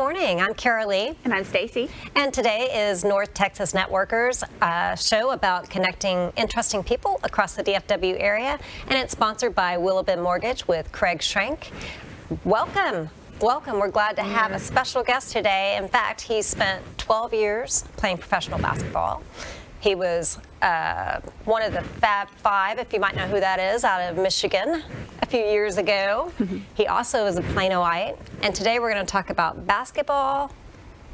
morning. I'm Kara Lee. And I'm Stacy. And today is North Texas Networkers, a show about connecting interesting people across the DFW area. And it's sponsored by Willow Bend Mortgage with Craig Schrank. Welcome. Welcome. We're glad to have a special guest today. In fact, he spent 12 years playing professional basketball. He was one of the Fab Five, if you might know who that is, out of Michigan a few years ago. He also is a Planoite. And today we're going to talk about basketball,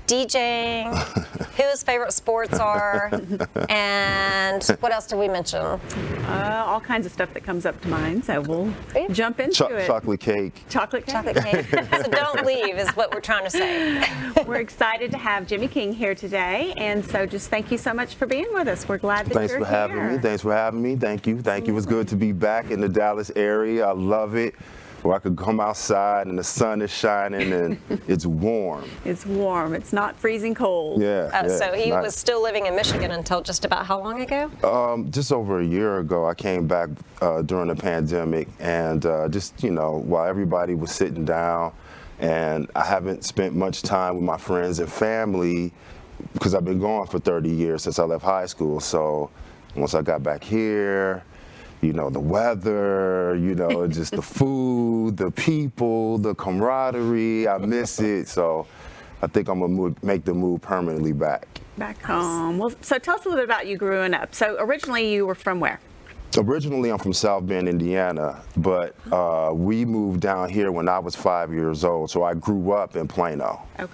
DJing, who his favorite sports are, and what else did we mention? All kinds of stuff that comes up to mind, so we'll jump into it. Chocolate cake. Chocolate cake. Chocolate cake. So don't leave is what we're trying to say. We're excited to have Jimmy King here today, and so just thank you so much for being with us. We're glad that Thanks you're for having here. me. Thanks for having me. Thank you. Thank you. It was good to be back in the Dallas area. I love it. Where I could come outside and the sun is shining and it's warm. It's warm. It's not freezing cold. Yeah. So he was still living in Michigan until just about how long ago? Just over a year ago, I came back during the pandemic, and just, while everybody was sitting down, and I haven't spent much time with my friends and family because I've been gone for 30 years since I left high school. So once I got back here, the weather, just the food, the people, the camaraderie, I miss it. So I think I'm going to make the move permanently back. Back home. Well, so tell us a little bit about you growing up. So originally you were from where? Originally, I'm from South Bend, Indiana, but we moved down here when I was 5 years old. So I grew up in Plano. Okay.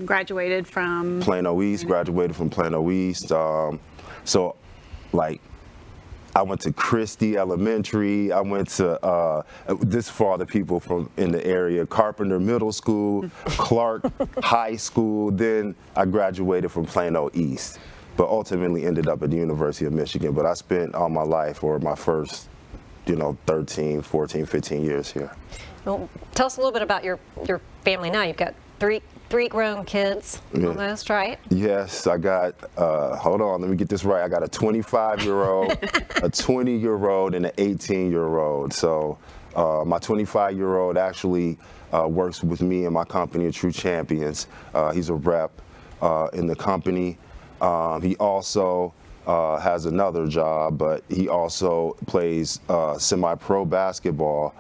Graduated from? Plano East, graduated from Plano East. I went to Christie Elementary. I went to, this for all the people from in the area, Carpenter Middle School, Clark High School. Then I graduated from Plano East, but ultimately ended up at the University of Michigan. But I spent all my life, or my first, 13, 14, 15 years here. Well, tell us a little bit about your family now. You've got three grown kids, almost, right? Yes, I got, hold on, let me get this right. I got a 25-year-old, a 20-year-old, and an 18-year-old. So my 25-year-old actually works with me in my company, True Champions. He's a rep in the company. He also has another job, but he also plays semi-pro basketball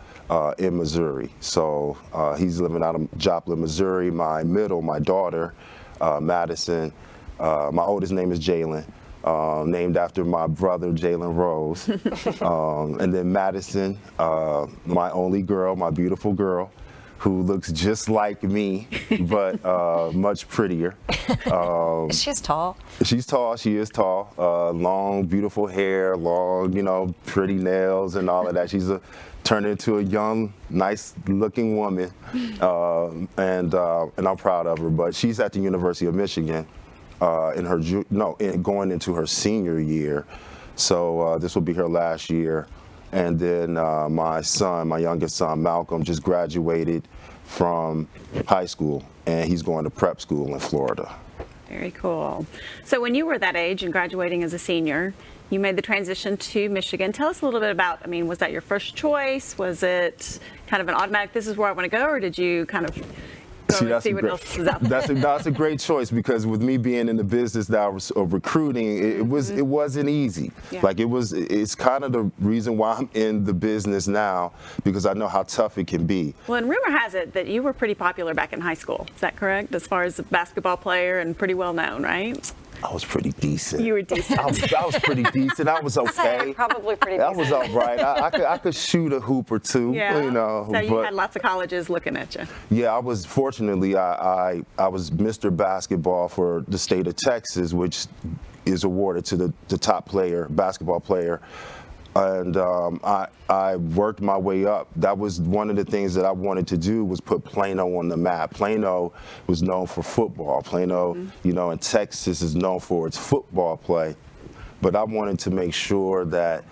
in Missouri. So he's living out of Joplin, Missouri. My daughter, Madison, my oldest name is Jalen, named after my brother, Jalen Rose. And then Madison, my only girl, my beautiful girl, who looks just like me, but much prettier. She's tall. She's tall, she is tall. Long, beautiful hair, long, pretty nails and all of that. She's turned into a young, nice-looking woman, and I'm proud of her. But she's at the University of Michigan going into her senior year. So this will be her last year. And then my youngest son, Malcolm, just graduated from high school, and he's going to prep school in Florida. Very cool. So when you were that age and graduating as a senior, you made the transition to Michigan. Tell us a little bit about, was that your first choice? Was it kind of an automatic, this is where I want to go, or did you kind of see what else is out there? That's a great choice, because with me being in the business now of recruiting, it wasn't easy. Yeah. It's kind of the reason why I'm in the business now, because I know how tough it can be. Well, and rumor has it that you were pretty popular back in high school. Is that correct? As far as a basketball player and pretty well known, right? I was pretty decent. You were decent. I was pretty decent. I was okay. Probably pretty decent. That was all right. I could shoot a hoop or two. Yeah. So you but, had lots of colleges looking at you. Yeah, I was fortunately I was Mr. Basketball for the state of Texas, which is awarded to the top basketball player. And I worked my way up. That was one of the things that I wanted to do, was put Plano on the map. Plano was known for football. Plano, in Texas is known for its football play. But I wanted to make sure that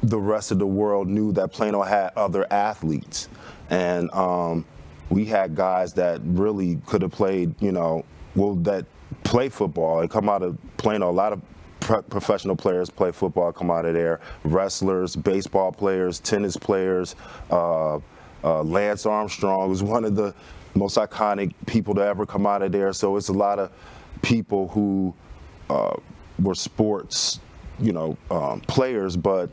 the rest of the world knew that Plano had other athletes. And we had guys that really could have played, that play football. They come out of Plano. A lot of professional players play football, come out of there. Wrestlers, baseball players, tennis players, Lance Armstrong was one of the most iconic people to ever come out of there. So it's a lot of people who were sports, players, but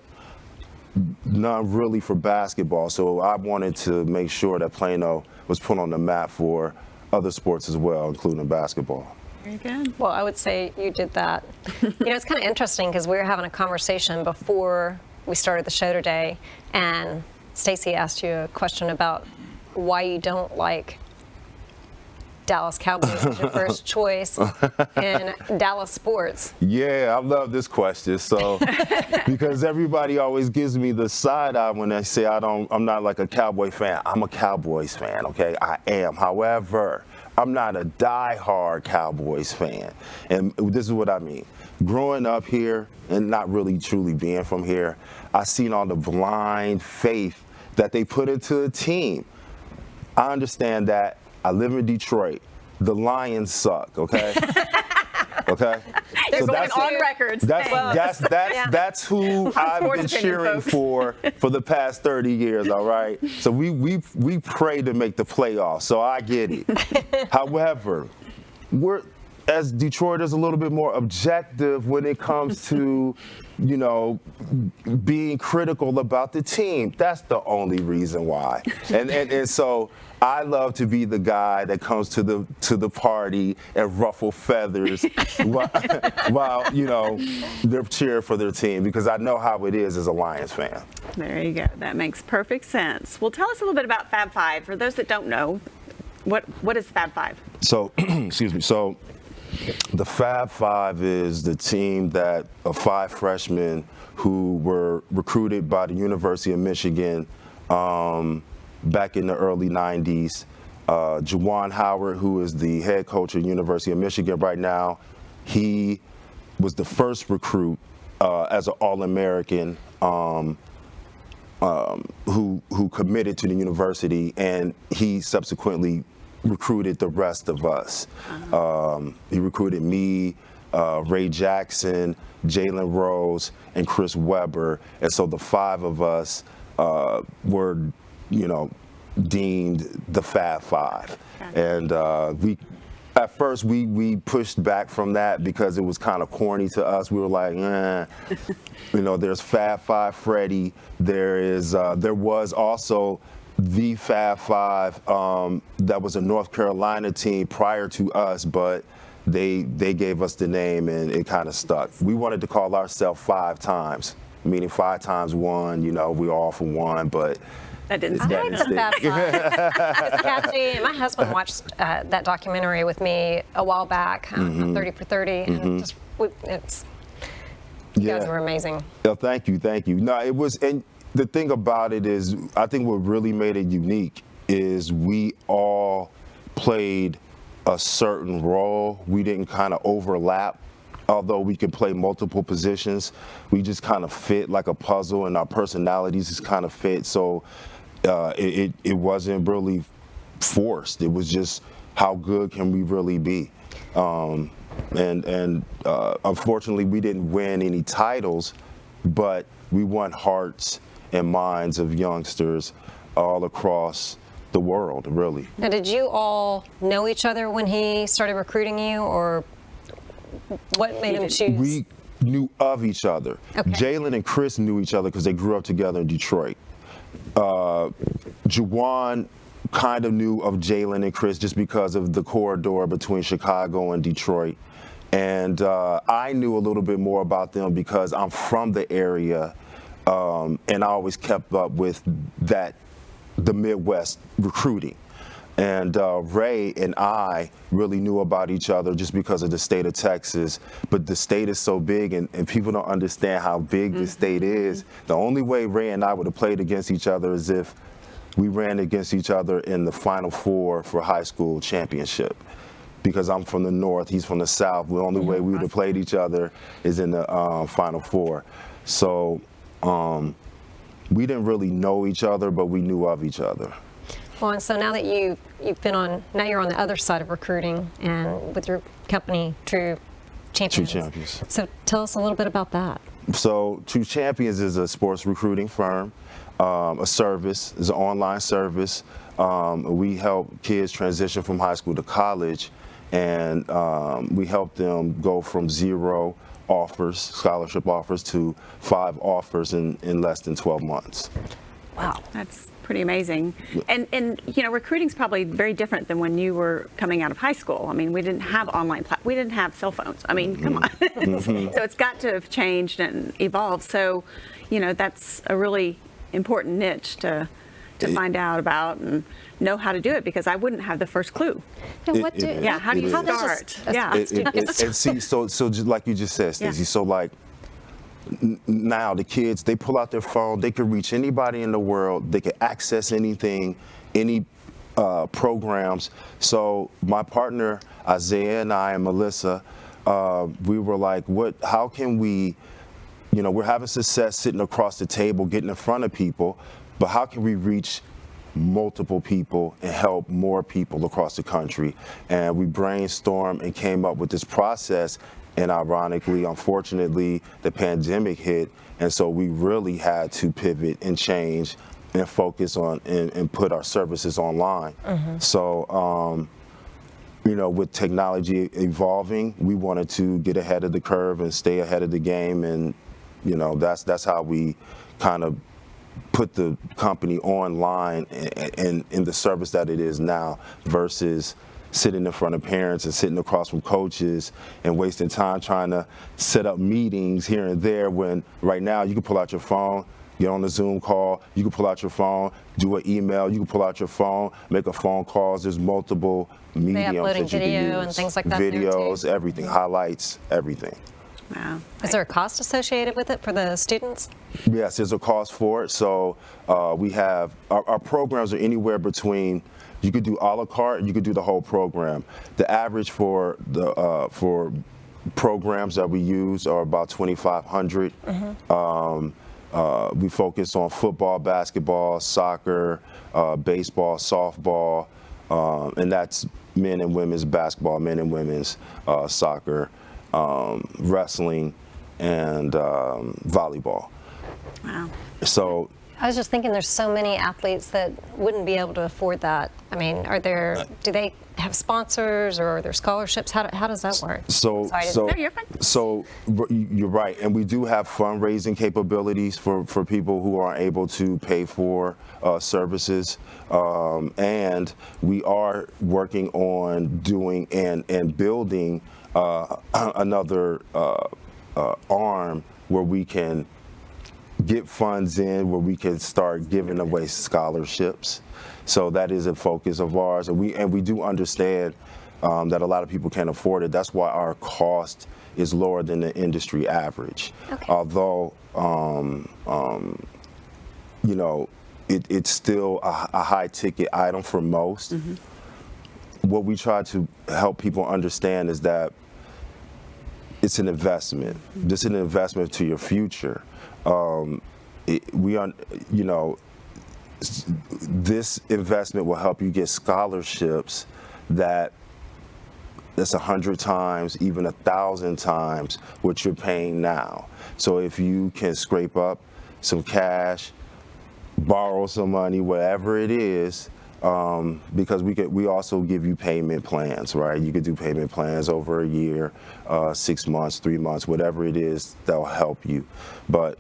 none really for basketball. So I wanted to make sure that Plano was put on the map for other sports as well, including basketball. Very good. Well, I would say you did that. It's kind of interesting because we were having a conversation before we started the show today, and Stacey asked you a question about why you don't like Dallas Cowboys as your first choice in Dallas sports. Yeah, I love this question. So, because everybody always gives me the side eye when they say I'm not like a Cowboy fan. I'm a Cowboys fan, okay? I am. However, I'm not a diehard Cowboys fan. And this is what I mean. Growing up here and not really truly being from here, I seen all the blind faith that they put into a team. I understand that. I live in Detroit. The Lions suck, okay? Okay? They're going on record. That's who I've been cheering for the past 30 years, all right? So we pray to make the playoffs, so I get it. However, as Detroiters, a little bit more objective when it comes to, being critical about the team. That's the only reason why. And so I love to be the guy that comes to the party and ruffle feathers while they're cheering for their team, because I know how it is as a Lions fan. There you go. That makes perfect sense. Well, tell us a little bit about Fab Five. For those that don't know, what is Fab Five? So, excuse me. So, the Fab Five is the team of 5 freshmen who were recruited by the University of Michigan back in the early 90s. Juwan Howard, who is the head coach at University of Michigan right now, he was the first recruit as an All-American who committed to the university, and he subsequently recruited the rest of us. He recruited me, Ray Jackson, Jalen Rose, and Chris Webber. And so the 5 of us were, deemed the Fab Five. Okay. And at first we pushed back from that because it was kind of corny to us. We were like, there's Fab Five Freddy. There was also the Fab Five that was a North Carolina team prior to us, but they gave us the name and it kind of stuck. We wanted to call ourselves 5 times, meaning 5 times 1. We all for 1, but that didn't stick. I like the Fab Five. It's catchy. My husband watched that documentary with me a while back, 30 for 30, and you guys were amazing. Oh, thank you. No, it was. And the thing about it is, I think what really made it unique is we all played a certain role. We didn't kind of overlap. Although we could play multiple positions, we just kind of fit like a puzzle, and our personalities just kind of fit. So it wasn't really forced. It was just, how good can we really be? And unfortunately, we didn't win any titles, but we won hearts and minds of youngsters all across the world, really. Now, did you all know each other when he started recruiting you, or what made him choose? We knew of each other. Okay. Jalen and Chris knew each other because they grew up together in Detroit. Juwan kind of knew of Jalen and Chris just because of the corridor between Chicago and Detroit. And I knew a little bit more about them because I'm from the area, and I always kept up with the Midwest recruiting. And Ray and I really knew about each other just because of the state of Texas. But the state is so big, and people don't understand how big the state is. The only way Ray and I would have played against each other is if we ran against each other in the Final Four for high school championship. Because I'm from the North, he's from the South. The only way we would have played each other is in the Final Four. So we didn't really know each other, but we knew of each other. Well, and so now that you're on the other side of recruiting, and with your company, True Champions. True Champions. So tell us a little bit about that. So True Champions is a sports recruiting firm, a service, is an online service. We help kids transition from high school to college, and we help them go from 0 offers, scholarship offers, to 5 offers in less than 12 months. Wow. That's pretty amazing. And you know, recruiting's probably very different than when you were coming out of high school. I mean, we didn't have we didn't have cell phones. I mean, come on. So it's got to have changed and evolved. So, you know, that's a really important niche to find out about and know how to do it, because I wouldn't have the first clue. Yeah, how do you start? Yeah. And see, so just like you just said, Stacey, so like now the kids, they pull out their phone, they can reach anybody in the world, they can access anything, any programs. So my partner Isaiah and I and Melissa, we were like, how can we, you know, we're having success sitting across the table, getting in front of people, but how can we reach multiple people and help more people across the country? And we brainstormed and came up with this process. And ironically, unfortunately, the pandemic hit, and so we really had to pivot and change and focus on and put our services online. So, you know, with technology evolving, we wanted to get ahead of the curve and stay ahead of the game, and you know, that's how we kind of put the company online and in the service that it is now, versus sitting in front of parents and sitting across from coaches and wasting time trying to set up meetings here and there, when right now you can pull out your phone, get on a Zoom call, you can pull out your phone, do an email, you can pull out your phone, make a phone calls. There's multiple mediums uploading that you video can use. and things like that there, Videos, too. everything, highlights, everything. Wow. Is there a cost associated with it for the students? Yes, there's a cost for it. So we have, our programs are anywhere between, you could do a la carte, you could do the whole program. The average for the programs that we use are about $2,500. We focus on football, basketball, soccer, baseball, softball, and that's men and women's basketball, men and women's soccer, wrestling, and volleyball. Wow. So I was just thinking there's so many athletes that wouldn't be able to afford that. I mean, do they have sponsors, or are there scholarships? How does that work? So No, you're fine. So you're right, and we do have fundraising capabilities for people who aren't able to pay for services, and we are working on doing and building another arm where we can get funds in, where we can start giving away scholarships. So that is a focus of ours, and we do understand that a lot of people can't afford it. That's why our cost is lower than the industry average. Okay. Although, you know, it's still a high ticket item for most. What we try to help people understand is that it's an investment. This is an investment to your future. You know, this investment will help you get scholarships that's 100 times, even 1,000 times what you're paying now. So if you can scrape up some cash, borrow some money, whatever it is, because we also give you payment plans, right? You could do payment plans over a year, 6 months, 3 months, whatever it is, that'll help you. But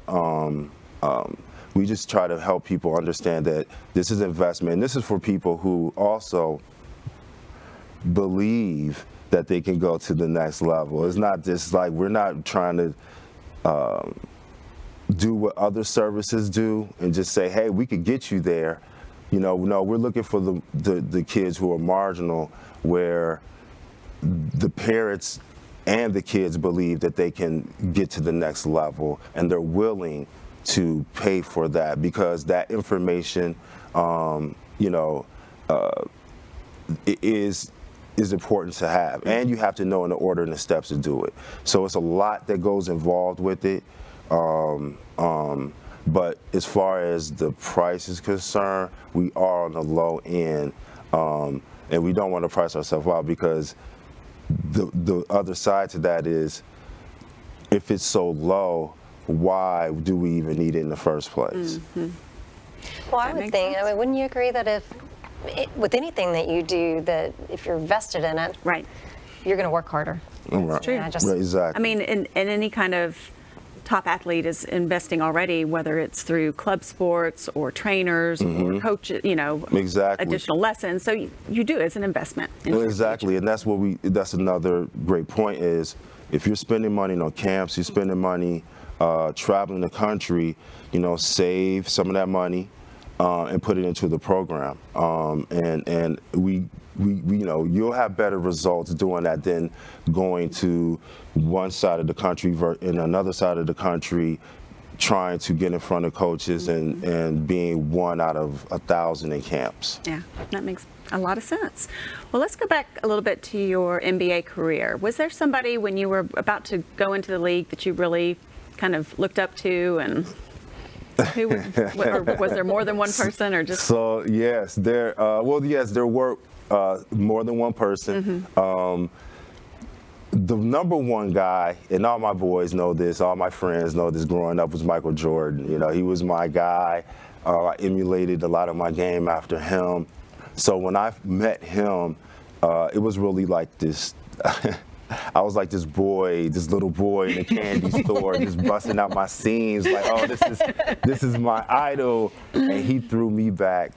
we just try to help people understand that this is investment, and this is for people who also believe that they can go to the next level. It's not just like, we're not trying to do what other services do and just say, hey, we could get you there. You know, no, we're looking for the kids who are marginal, where the parents and the kids believe that they can get to the next level, and they're willing to pay for that, because that information, you know, is important to have, and you have to know in the order and the steps to do it. So it's a lot that goes involved with it. But as far as the price is concerned, we are on the low end, and we don't want to price ourselves out, because the other side to that is, if it's so low, why do we even need it in the first place? Well, I That would makes think, I sense. mean, wouldn't you agree that with anything that you do, that if you're vested in it, Right. you're going to work harder? Right. true. I just, Right, exactly. I mean, and any kind of top athlete is investing already, whether it's through club sports or trainers or coaches, Exactly. additional lessons. So you do, it's an investment. in Well, your exactly, and that's another great point is if you're spending money on camps, you're spending money traveling the country, save some of that money and put it into the program. And we you'll have better results doing that than going to one side of the country and another side of the country trying to get in front of coaches and being one out of 1,000 in camps. Yeah, that makes a lot of sense. Well, let's go back a little bit to your NBA career. Was there somebody when you were about to go into the league that you really kind of looked up to, and who, or was there more than one person, or just? So yes, there were more than one person. The number one guy, and all my boys know this, all my friends know this growing up, was Michael Jordan. He was my guy. I emulated a lot of my game after him. So when I met him, it was really like this. I was like this little boy in a candy store, just busting out my seams, like, oh, this is my idol. And he threw me back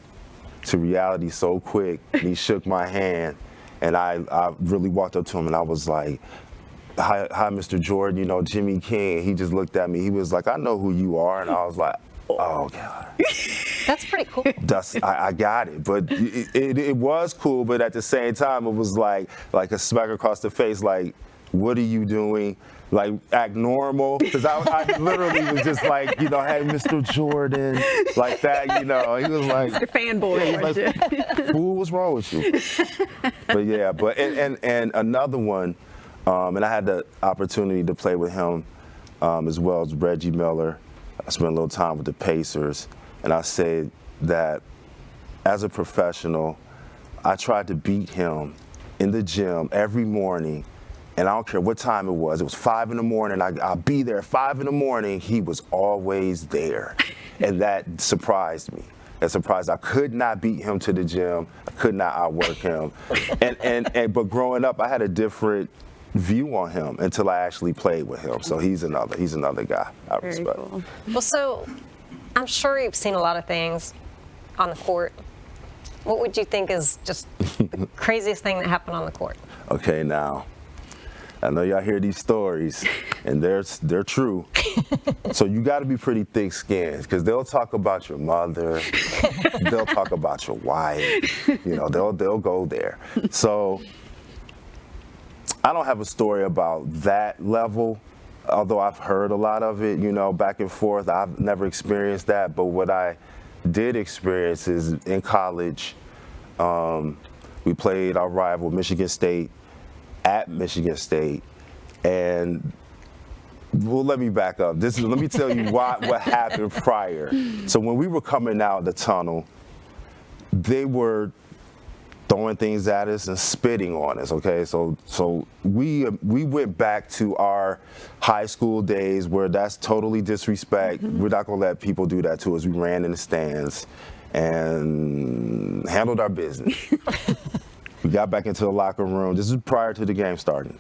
to reality so quick. He shook my hand, and I really walked up to him, and I was like, hi, Mr. Jordan, Jimmy King. He just looked at me. He was like, I know who you are. And I was like, oh, God. that's pretty cool. I got it, but it was cool. But at the same time, it was like a smack across the face. Like, what are you doing? Like, act normal, because I literally was just like, hey, Mr. Jordan, like that. He was like, Your fanboy. yeah, he was like, fool, what's wrong with you? But yeah, and another one, and I had the opportunity to play with him as well as Reggie Miller. I spent a little time with the Pacers. And I said that as a professional, I tried to beat him in the gym every morning. And I don't care what time it was. It was 5 in the morning. I'll be there at 5 in the morning. He was always there. And that surprised me. I could not beat him to the gym. I could not outwork him. But growing up, I had a different view on him until I actually played with him. So he's another guy I Very respect. cool. Well, so I'm sure you've seen a lot of things on the court. What would you think is just the craziest thing that happened on the court? Okay, now, I know y'all hear these stories, and they're true. So you got to be pretty thick-skinned, because they'll talk about your mother, they'll talk about your wife, they'll go there. So I don't have a story about that level, although I've heard a lot of it, back and forth. I've never experienced that, but what I did experience is in college, we played our rival, Michigan State, at Michigan State, and well, let me back up. Let me tell you what happened prior. So when we were coming out the tunnel, they were throwing things at us and spitting on us. Okay, so we went back to our high school days where that's totally disrespect. We're not gonna let people do that to us. We ran in the stands and handled our business. We got back into the locker room. This is prior to the game starting.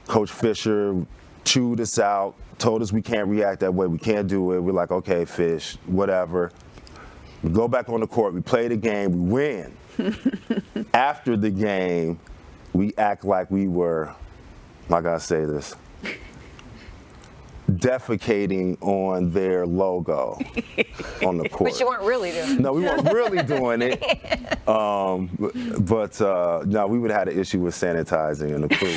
Coach Fisher chewed us out, told us we can't react that way, we can't do it. We're like, okay, Fish, whatever. We go back on the court, we play the game, we win. After the game, we act like we were, how can I say this? Defecating on their logo on the court. But you weren't really doing it. No, we weren't really doing it. But no, we would have had an issue with sanitizing in the crew.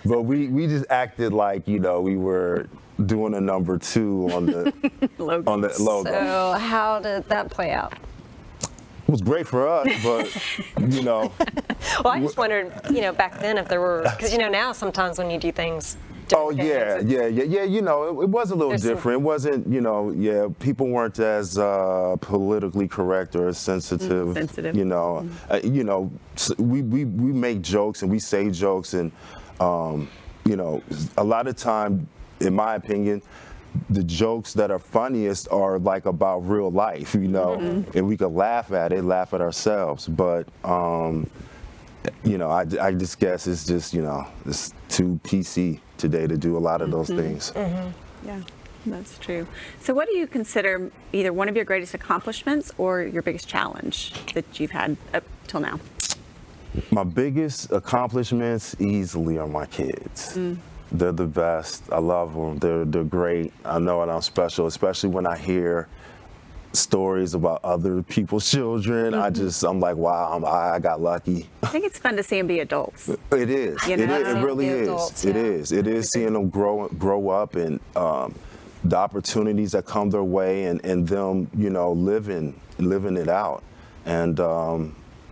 But we just acted like, we were doing a number 2 on the logo. So how did that play out? It was great for us, but Well, I just wondered, back then if there were, because now sometimes when you do things. Oh yeah. It was a little different. It wasn't, people weren't as politically correct or as sensitive. We make jokes and we say jokes, and a lot of time in my opinion, the jokes that are funniest are like about real life, you know, and we could laugh at it, laugh at ourselves. But, you know, I just guess it's just, you know, it's too PC today to do a lot of those things. Yeah, that's true. So what do you consider either one of your greatest accomplishments or your biggest challenge that you've had up till now? My biggest accomplishments easily are my kids. They're the best. I love them. They're great. I know that I'm special, especially when I hear stories about other people's children. I'm like, wow, I got lucky. I think it's fun to see them be adults. It is. You know? It really The is. adults, It yeah. is. It is seeing them grow up and the opportunities that come their way and them, you know, living it out. And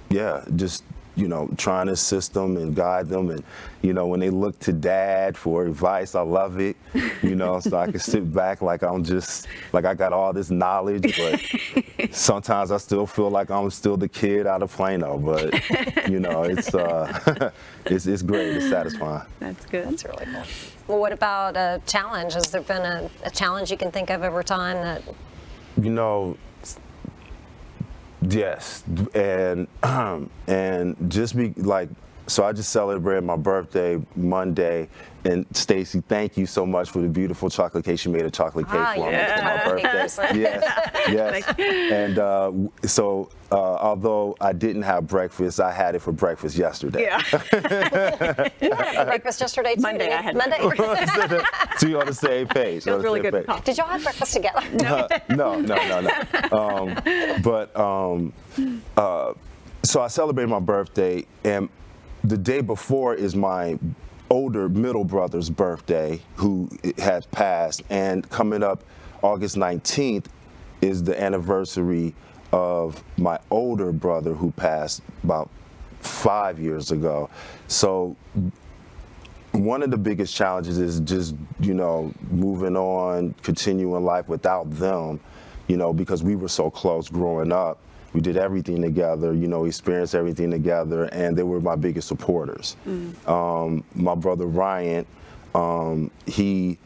yeah, just, you know, trying to assist them and guide them. And, you know, when they look to dad for advice, I love it, you know, so I can sit back like I'm just, like I got all this knowledge, but sometimes I still feel like I'm still the kid out of Plano, but, you know, it's great, it's satisfying. That's good. That's really cool. Well, what about a challenge? Has there been a challenge you can think of over time that? You know, yes, and just be like, so I just celebrated my birthday Monday, and Stacy, thank you so much for the beautiful chocolate cake. She made a chocolate cake for me for my birthday. Yes. And so although I didn't have breakfast, I had it for breakfast yesterday. Yeah. You had breakfast yesterday too. Monday, I had Monday. So you're on the same page. It was really good coffee. Did y'all have breakfast together? No. So I celebrated my birthday, and the day before is my older middle brother's birthday, who has passed, and coming up August 19th is the anniversary of my older brother who passed about 5 years ago. So one of the biggest challenges is just, you know, moving on, continuing life without them, you know, because we were so close growing up. We did everything together, you know, experienced everything together, and they were my biggest supporters. My brother Ryan, he,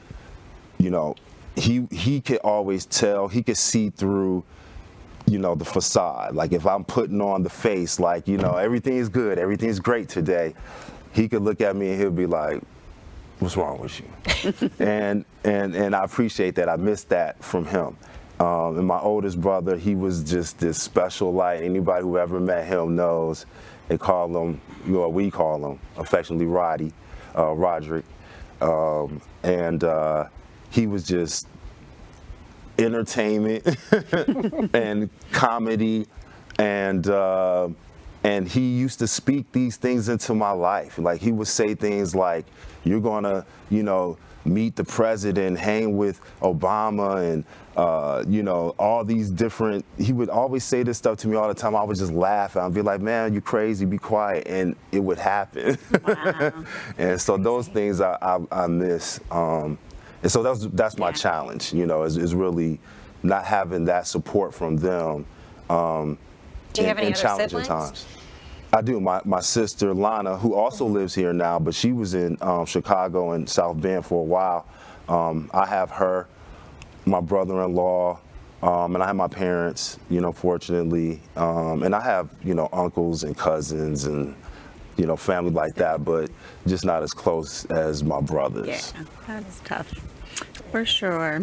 you know, he could always tell, he could see through, you know, the facade. Like if I'm putting on the face, like, you know, everything's good, everything's great today, he could look at me and he'll be like, what's wrong with you? and I appreciate that. I miss that from him. And my oldest brother, he was just this special light. Anybody who ever met him knows. They call him, well, we call him affectionately Roddy, Roderick. He was just entertainment and comedy, and he used to speak these things into my life. Like he would say things like, you're gonna, you know, meet the president, hang with Obama, and you know, all these different, he would always say this stuff to me all the time. I would just laugh. I'd be like, man, you crazy, be quiet. And it would happen. Wow. And so those things I miss. And so that's my challenge, you know, is really not having that support from them. Do you have any in other challenging siblings? times. I do. My sister Lana, who also lives here now, but she was in Chicago and South Bend for a while. I have her, my brother-in-law, and I have my parents, you know, fortunately. And I have, you know, uncles and cousins and, you know, family like that, but just not as close as my brothers. Yeah, that's tough. For sure.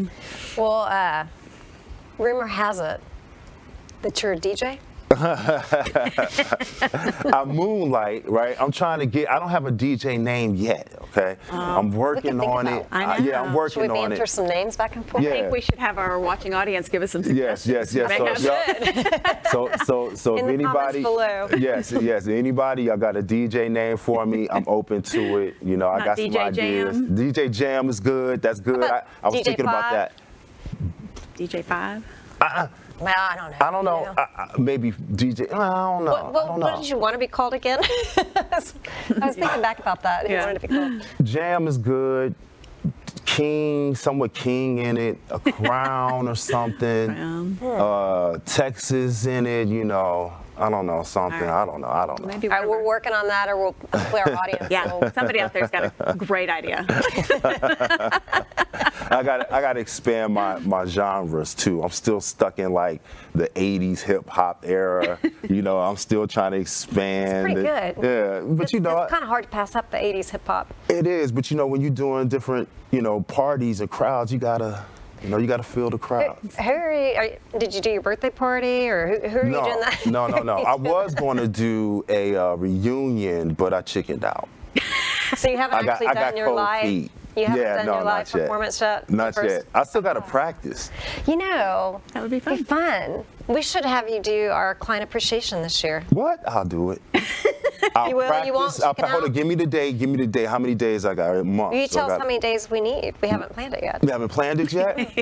Well, rumor has it that you're a DJ. I moonlight, right? I'm trying to get, I don't have a DJ name yet, okay? I'm working think on about it. it. I know. Yeah, I'm Should working we on banter it. some names back and forth? Yeah. I think we should have our watching audience give us some Yes. suggestions. So, so In if the comments anybody, below. yes, anybody, y'all got a DJ name for me? I'm open to it. You know, I Not got some DJ ideas. Jam? DJ Jam is good. That's good. about I was DJ thinking about Five? that. DJ 5? Well, I don't know. I don't know. Maybe DJ. I don't know. I don't know. What did you want to be called again? I was thinking back about that. You Yeah. wanted to be called. Jam is good. King, somewhat King in it, a crown or something. Texas in it, you know. I don't know, something. All right. I don't know. Maybe All right, we're working on that, or we'll hopefully our audience. Yeah, will- somebody out there's got a great idea. I got to expand my genres too. I'm still stuck in like the 80s hip hop era. I'm still trying to expand. It's pretty good. Yeah, but It's kind of hard to pass up the 80s hip hop. it is. But when you're doing different, parties and crowds, you gotta feel the crowd. Who are you, did you do your birthday party, or who are you doing that? No. I was going to do a reunion, but I chickened out. So you haven't actually done your cold live. feet. You haven't Yeah, done no, your live not yet. performance yet. Not First- yet. I still got to practice. That would be fun. Fun. We should have you do our client appreciation this year. What? I'll do it. I'll You will? You practice. won't chicken Hold on. out? Give me the day. How many days I got? A month. You So I tell us got- how many days we need. We haven't planned it yet. You haven't planned it yet?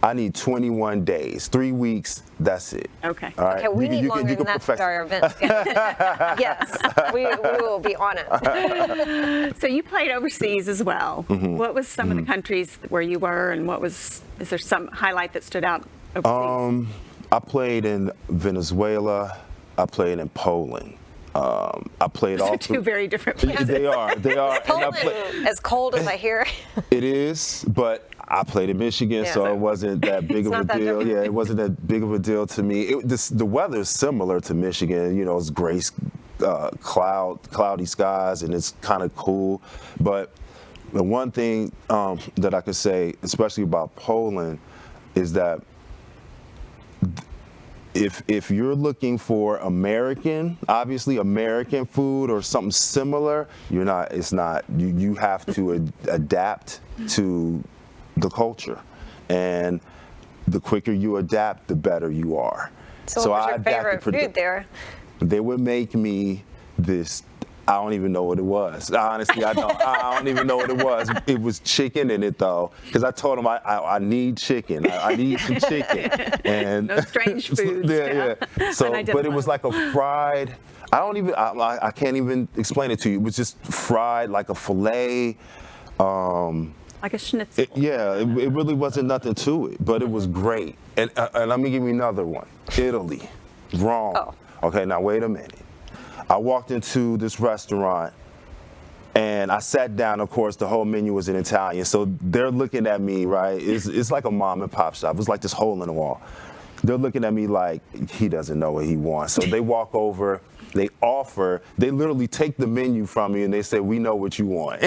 I need 21 days, 3 weeks. That's it. Okay. All right. Okay, we need longer than that perfect- for our event schedule. Yes, we will be on it. So you played overseas as well. Mm-hmm. What was some of the countries where you were, and is there some highlight that stood out overseas? I played in Venezuela. I played in Poland. I played Those all are two very different places. They are. And I Poland, as cold as I hear. It is, but I played in Michigan, Yeah, so so- it wasn't that big of a not that deal. different. Yeah, it wasn't that big of a deal to me. The weather is similar to Michigan. It's gray, cloudy skies, and it's kind of cool. But the one thing that I could say, especially about Poland, is that if you're looking for obviously American food or something similar, it's not. You have to adapt to the culture, and the quicker you adapt, the better you are. So what was your favorite food there? They would make me this. I don't even know what it was. Honestly, I don't. I don't even know what it was. It was chicken in it though, because I told them I need chicken. I need some chicken. And No strange foods. yeah. So, but it was Unidentifiable. like a fried. I can't even explain it to you. It was just fried like a fillet. Like a schnitzel. It really wasn't nothing to it, but it was great. And let me give you another one. Italy, Rome. Oh. Okay, now wait a minute. I walked into this restaurant and I sat down. Of course, the whole menu was in Italian, so they're looking at me, right? It's like a mom and pop shop. It's like this hole in the wall. They're looking at me like he doesn't know what he wants. So they walk over. They literally take the menu from me and they say, "We know what you want."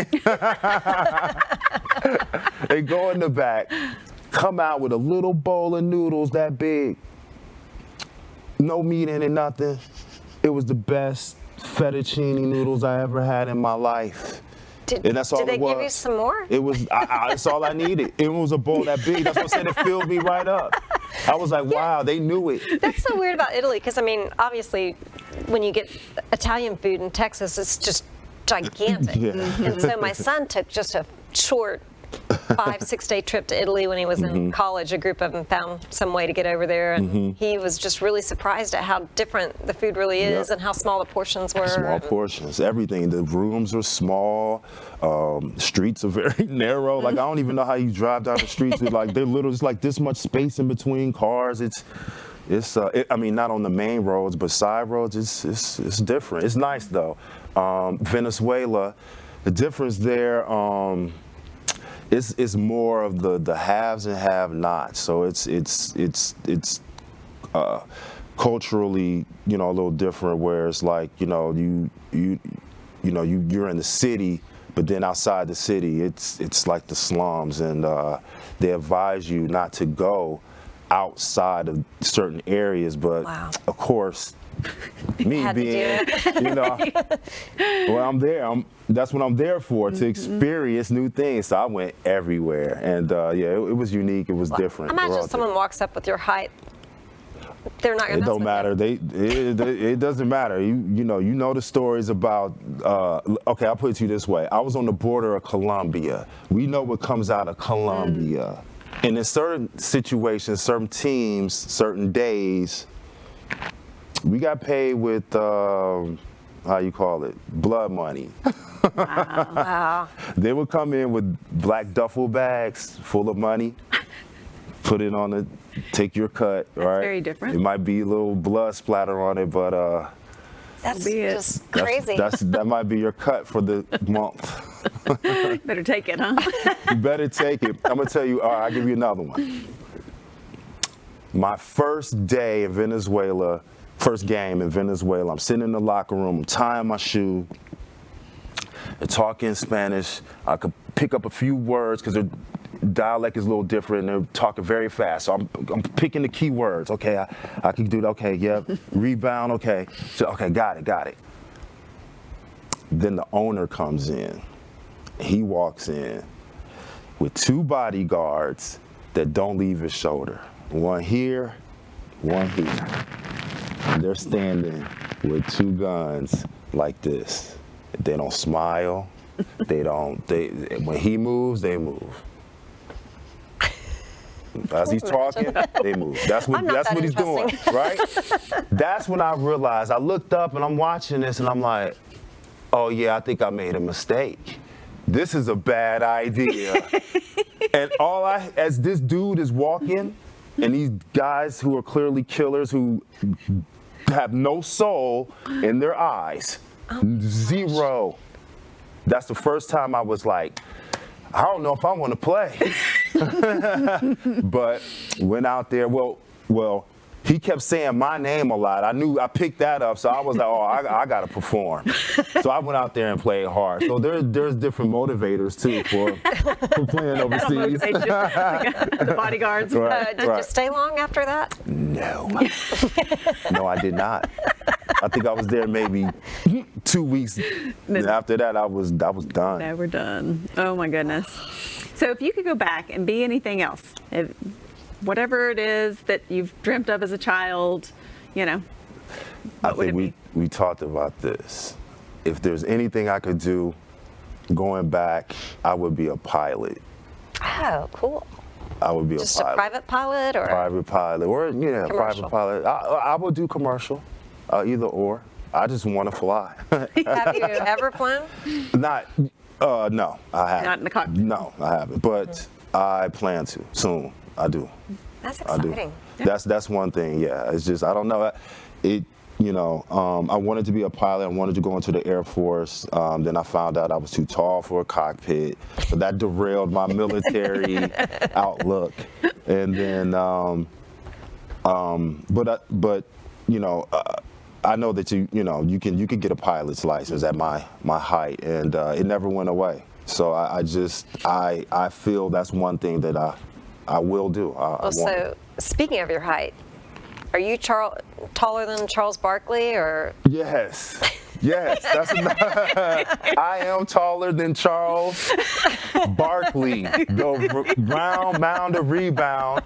They go in the back, come out with a little bowl of noodles that big, no meat in it, nothing. It was the best fettuccine noodles I ever had in my life. And that's all did they it was. give you some more? It was. That's all I needed. It was a bowl that big. That's what I said. It filled me right up. I was like, wow, they knew it. That's so weird about Italy, because I mean, obviously, when you get Italian food in Texas, it's just gigantic. Yeah. And so my son took just a short 5-6 day trip to Italy when he was in college. A group of them found some way to get over there, and he was just really surprised at how different the food really is Yep. and how small the portions were. Small portions, everything. The rooms are small. Streets are very narrow. Like I don't even know how you drive down the streets with like they're literally just like this much space in between cars. I mean, not on the main roads, but side roads. It's different. It's nice though. Venezuela, the difference there. It's more of the haves and have-nots. So it's culturally, a little different. Where it's like, you're in the city, but then outside the city, it's like the slums, and they advise you not to go outside of certain areas. But Wow. of course, me Had to being, do well, I'm there. That's what I'm there for, to experience new things. So I went everywhere, and it was unique. It was different. Imagine someone walks up with your height. They're not going It to don't matter. It doesn't matter. You know the stories about. Okay, I'll put it to you this way. I was on the border of Colombia. We know what comes out of Colombia, and in certain situations, certain teams, certain days, we got paid with how you call it, blood money. Wow. They would come in with black duffel bags full of money. put it on take your cut, right? very different. It might be a little blood splatter on it, but That's be it. just crazy. that might be your cut for the month. Better take it, huh? You better take it. I'm gonna tell you. All right, I'll give you another one. My first day in Venezuela, first game in Venezuela. I'm sitting in the locker room. I'm tying my shoe. They're talking Spanish. I could pick up a few words because their dialect is a little different. And they're talking very fast. So I'm picking the key words. Okay, I can do that. Okay, yep. Rebound. Okay. So okay, got it. Then the owner comes in. He walks in with two bodyguards that don't leave his shoulder. One here, one here. And they're standing with two guns like this. They don't smile. When he moves, they move. As he's talking, they move. That's what he's doing, right? That's when I realized. I looked up and I'm watching this and I'm like, oh yeah, I think I made a mistake. This is a bad idea. And as this dude is walking, and these guys who are clearly killers who have no soul in their eyes, zero. That's the first time I was like, I don't know if I want to play. But went out there, well, he kept saying my name a lot. I picked that up, so I was like, oh, I got to perform. So I went out there and played hard. So there's different motivators, too, for playing overseas. The bodyguards. Did you stay long after that? No. No, I did not. I think I was there maybe 2 weeks. And after that, I was done. Now we're done. Oh, my goodness. So if you could go back and be anything else, whatever it is that you've dreamt of as a child, I think we talked about this. If there's anything I could do going back, I would be a pilot. Oh, cool. I would be Just a pilot. a private pilot or? Private pilot, or Commercial. private pilot. I would do commercial, either or. I just want to fly. Have you ever flown? No, I haven't. Not in the cockpit. No, I haven't. But I plan to soon. I do. That's I do. exciting. That's one thing. Yeah, it's just I don't know. I wanted to be a pilot. I wanted to go into the Air Force. Then I found out I was too tall for a cockpit, so that derailed my military outlook. And then, I know that you can get a pilot's license at my height, and it never went away. So I feel that's one thing that I will do. So speaking of your height, are you taller than Charles Barkley or? Yes. That's I am taller than Charles Barkley, the round mound of rebound.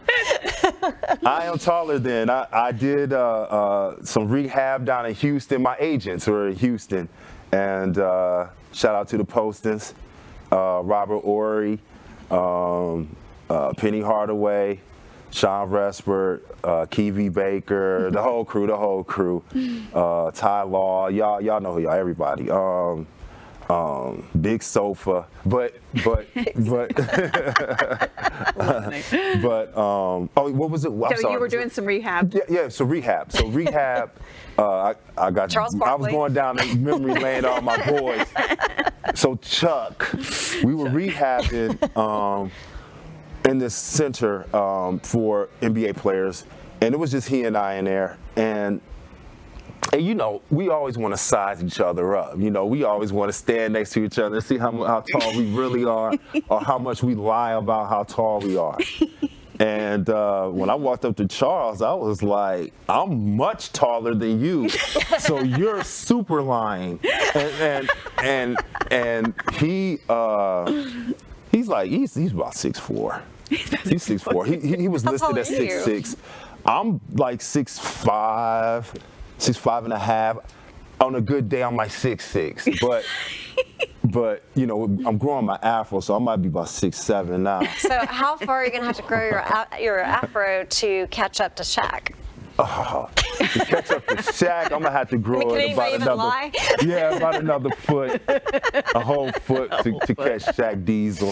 I am taller than. I did some rehab down in Houston. My agents were in Houston, and shout out to the Postons, Robert Ory, Penny Hardaway, Sean Respert, Kevy Baker, the whole crew, Ty Law, y'all know who y'all, everybody. Big Sofa, but what was it? I'm So sorry. you were doing some rehab. Yeah. So rehab. I got. Charles I was Barkley. going down the memory lane, all my boys. So Chuck, we were rehabbing in this center for NBA players, and it was just he and I in there, and we always want to size each other up. We always want to stand next to each other and see how tall we really are, or how much we lie about how tall we are. And when I walked up to Charles, I was like, I'm much taller than you, so you're super lying. And he's about 6'4". He's 6'4". He was listed at 6'6". I'm like 6'5", 6'5" and a half. On a good day, I'm like 6'6". But I'm growing my afro, so I might be about 6'7" now. So how far are you going to have to grow your afro to catch up to Shaq? To catch up to Shaq, I'm gonna have to grow Can it anybody about even another, lie? yeah, about another foot, a whole foot to catch Shaq Diesel.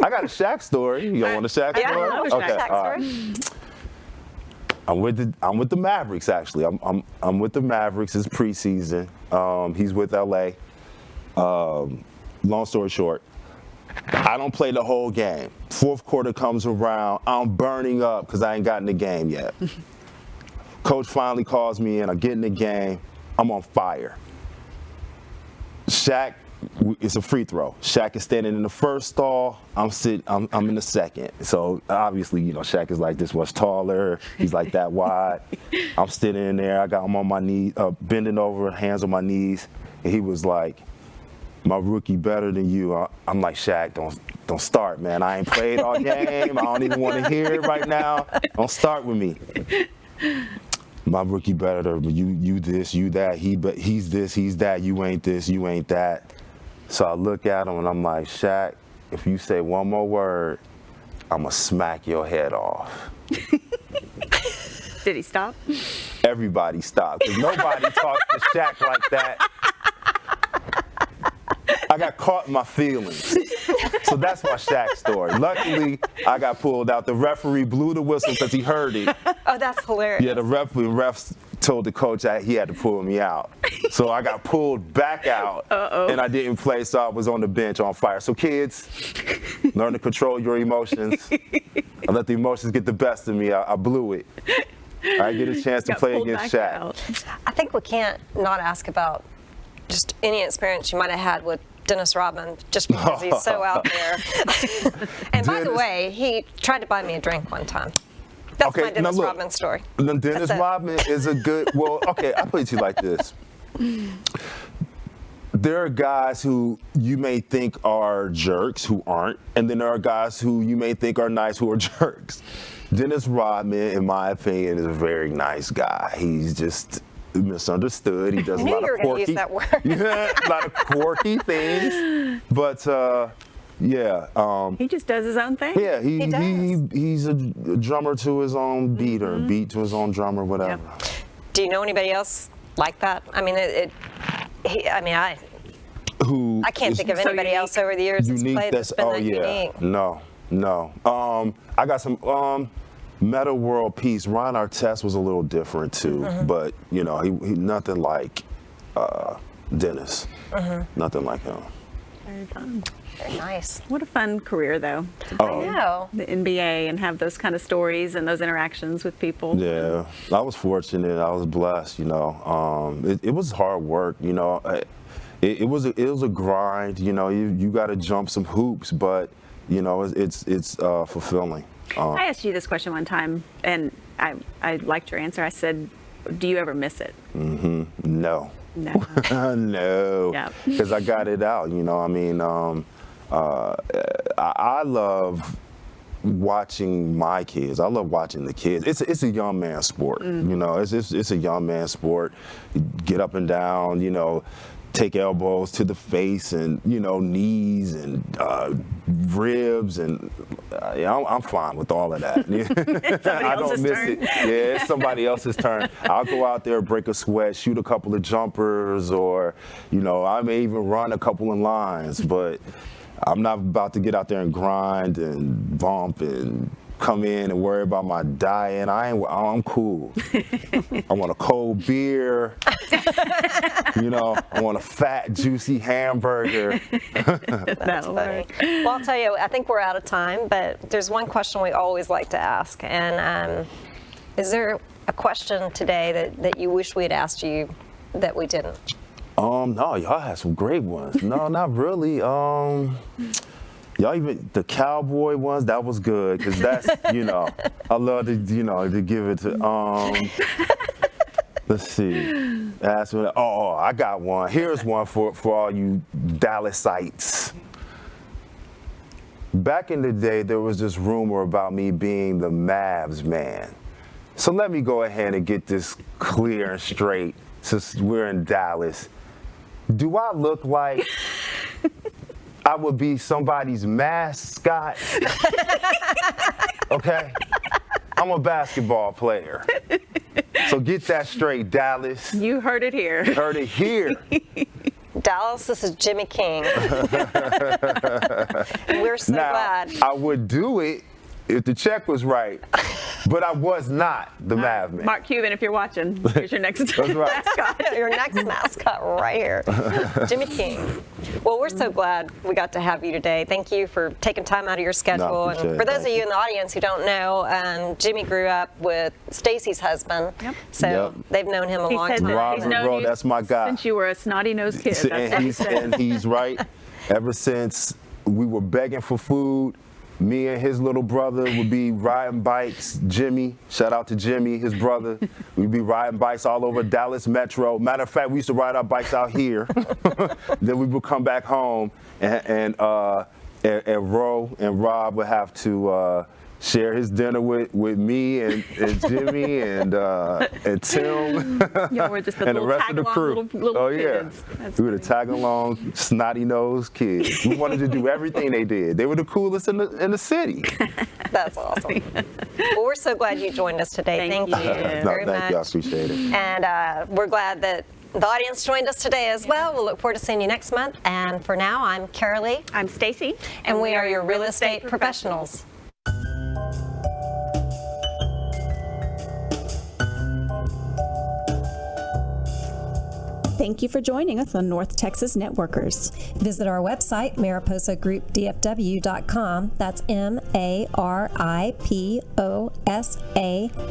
I got a Shaq story. You don't want a Shaq Yeah, story? I love a Shaq all right. story. I'm with the Mavericks actually. I'm with the Mavericks. It's preseason. He's with LA. Long story short, I don't play the whole game. Fourth quarter comes around, I'm burning up because I ain't gotten the game yet. Coach finally calls me in, I get in the game, I'm on fire. Shaq, it's a free throw. Shaq is standing in the first stall, I'm in the second. So obviously, you know, Shaq is like this much taller, he's like that wide. I'm standing in there, I'm on my knees, bending over, hands on my knees, and he was like, my rookie better than you. I'm like, Shaq, don't start, man. I ain't played all game. I don't even want to hear it right now. Don't start with me. My rookie better than you this, you that. He's this, he's that. You ain't this, you ain't that. So I look at him and I'm like, Shaq, if you say one more word, I'm going to smack your head off. Did he stop? Everybody stopped. Because nobody talks to Shaq like that. I got caught in my feelings. So that's my Shaq story. Luckily, I got pulled out. The referee blew the whistle because he heard it. Oh, that's hilarious. Yeah, the refs told the coach that he had to pull me out. So I got pulled back out, and I didn't play, so I was on the bench on fire. So kids, learn to control your emotions. I let the emotions get the best of me. I blew it. I get a chance to Got play pulled against back Shaq. out. I think we can't not ask about just any experience you might have had with Dennis Rodman, just because he's so out there. And by the Dennis- way, he tried to buy me a drink one time. That's Okay, my Dennis now look, Rodman story. Dennis That's it. Rodman is a good, well, okay, I'll put it to you like this. There are guys who you may think are jerks who aren't, and then there are guys who you may think are nice who are jerks. Dennis Rodman, in my opinion, is a very nice guy. He's just misunderstood. He does I a knew lot you were of going to quirky, use that word. yeah, a lot of quirky things. But yeah, He just does his own thing. yeah, He does. he's a drummer to his own beat or beat to his own drummer, whatever. Do you know anybody else like that? I mean, Who I can't is think of so anybody unique. else over the years that's unique? played that's been that unique. No. I got some Meta World Peace. Ron Artest was a little different too, but you know, he nothing like Dennis. Nothing like him. Very fun. Very nice. What a fun career, though. I know. The NBA and have those kind of stories and those interactions with people. Yeah, I was fortunate. I was blessed. You know, it was hard work. You know, it was a grind. You know, you got to jump some hoops, but you know, it's fulfilling. I asked you this question one time, and I liked your answer. I said, "Do you ever miss it?" No. No. No, Yeah. because I got it out. You know, I mean, I love watching my kids. I love watching the kids. It's a young man sport. You know, it's a young man sport. You get up and down. You know, take elbows to the face and you know knees and ribs and I'm fine with all of that. I don't else's miss turn. it. Yeah, it's somebody else's turn. I'll go out there, break a sweat, shoot a couple of jumpers, or you know I may even run a couple of lines, but I'm not about to get out there and grind and bump and come in and worry about my diet. I'm cool. I want a cold beer. You know, I want a fat, juicy hamburger. That'll Funny. work. Well, I'll tell you, I think we're out of time, but there's one question we always like to ask. And is there a question today that you wish we had asked you that we didn't? No, y'all had some great ones. No, not really. Y'all even the cowboy ones, that was good because that's you know I love to you know to give it to let's see. That's what, I got one. Here's one for all you Dallasites. Back in the day, there was this rumor about me being the Mavs man. So let me go ahead and get this clear and straight since we're in Dallas. Do I look like I would be somebody's mascot? Okay? I'm a basketball player. So get that straight, Dallas. You heard it here. Heard it here. Dallas, this is Jimmy King. And we're so Now, glad. I would do it if the check was right, but I was not the Mavman. Mark Cuban, if you're watching, here's your next That's right. mascot. Your next mascot right here, Jimmy King. Well, we're so glad we got to have you today. Thank you for taking time out of your schedule. appreciate And it. for those Thank of you in the audience who don't know, Jimmy grew up with Stacy's husband. Yep. So Yep. they've known him a He long said time. that Robert he's known Rowe, you that's my guy. since you were a snotty-nosed kid. That's what he said. And he's right. Ever since we were begging for food, me and his little brother would be riding bikes. Jimmy, shout out to Jimmy, his brother. We'd be riding bikes all over Dallas Metro. Matter of fact, we used to ride our bikes out here. Then we would come back home, and Ro and Rob would have to share his dinner with me and Jimmy and Tim. Yeah, we're just the And the little rest of the tag-along crew. little Oh yeah, kids. That's we were the funny. tag along, snotty nosed kids. We wanted to do everything they did. They were the coolest in the city. That's awesome. Well, we're so glad you joined us today. Thank Thank you you. No, very thank you. I much. appreciate it. And we're glad that the audience joined us today as well. We'll look forward to seeing you next month. And for now, I'm Carolee, I'm Stacy. and we are your real estate professionals. Thank you for joining us on North Texas Networkers. Visit our website, mariposagroupdfw.com. That's MARIPOSA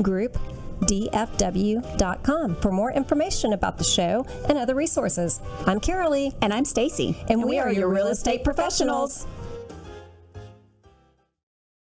Group DFW.com for more information about the show and other resources. I'm Carolee, And I'm Stacy. and we are your real estate professionals.